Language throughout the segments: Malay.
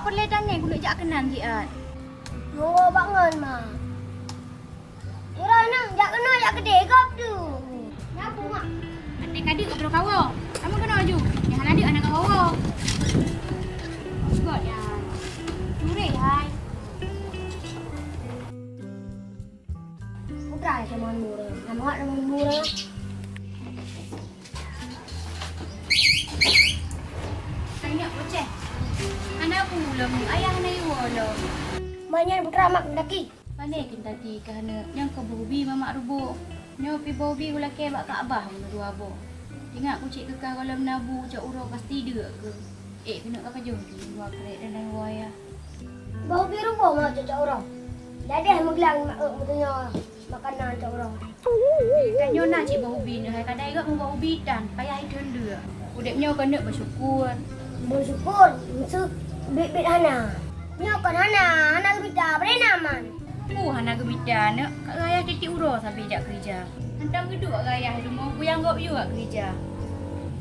mak perle tanya guna jak kenan jiat. Yo bangun mak. Ira nang jak kena jak gede kop tu. Nyapu mak. Adik-adik kau kawo. Kamu kena aju. Yang adik anak kawo. Skot ya. Curi hai. Putra sama murah. Nama hak nama murah. Tanya bocah. Anak pulang ayah na iwolo. Banyak putra mak daki. Pandai kita tadi kerana yang ke bobi mamak rubuh. Nyo pi bobi gula ke bak ka abah mun dua abo. Ingat ku cik kekal kalau menabu cak uro pasti dia ke. Kena ka kajung di dua krek dan waya. Bau biru bau mak cak orang. Dadah meglang mak mutunya makanan cak orang. Kan nyo nak cik bobi ni hai kadai gak mau bobi dan payah itu dia. Udep nyo kena bersyukur. Bersyukur musuh bit-bit hana. Nyo kan hana kita berenaman. Hana gemita nak kat raya titik uro sampai jak kerja. Hentam geduk kat raya rumah buyang gop you kat kerja.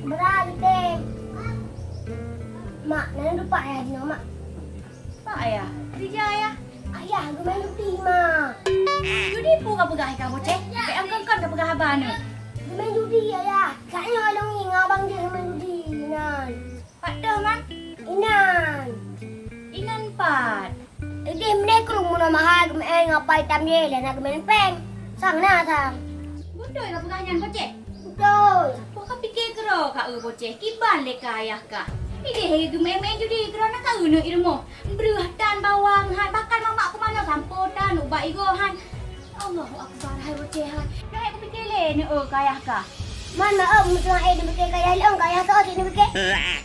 Berarti mak nak lupa ayah dino mak. Pak ayah, kerja ayah. Ayah aku main luti mak. Judi pu ka pegah ka boceh. Pe angkon ka pegah abah ni. Aku main judi ayah. Kaknya along ni ngabang dia main judi. Inan. Pak dah man. Inan. Inan pat. Jadi menek kerung muna mahal kemain ngapai tamye dan nak main peng. Sang na sang. Bodoh ka pegah nyan boceh. Betul. Kau ka fikir kero ka boceh. Kiban le ka ayah ka. Ini he main judi kerana ka una ilmu. Beruh dan bawang han bakal mamak aku mana sampotan ubak igo han. Allahu akbar hai boceh hai. Dah aku fikir le ni kayah ka. Man mak musuh ai dia betul kaya long kaya so sini betul.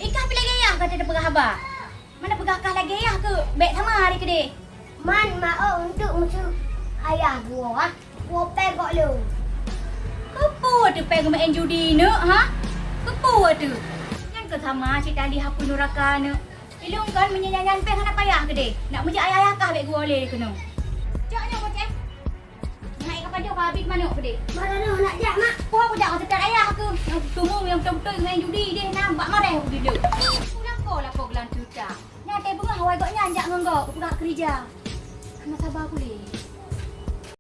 Ikah pilih gaya kata dia pegah abah. Mana pegah kah lagi gaya ke? Baik sama hari ke dek. Man mak untuk musuh ayah gua. Gua pegok lu. Kepo tu peg main judi ni, ha? Kepo tu. Kan ke sama cik tali hapun neraka ni. Ilung kan menyanyian peg nak payah ke dek. Nak menjak ayah kah baik gua oleh kena. Jaknya bocah. Naik kapal dia habis mana ke dek? Mana nak nak jak mak? Kau aku jak sekat ayah ke. Yang tunggu yang betul-betul main judi dia nampak marah aku dia. Pulang kau lah kau gelan tuta. Nyate bunga hawai gok nyanjak ngengok ke kerja. Kena sabar aku le.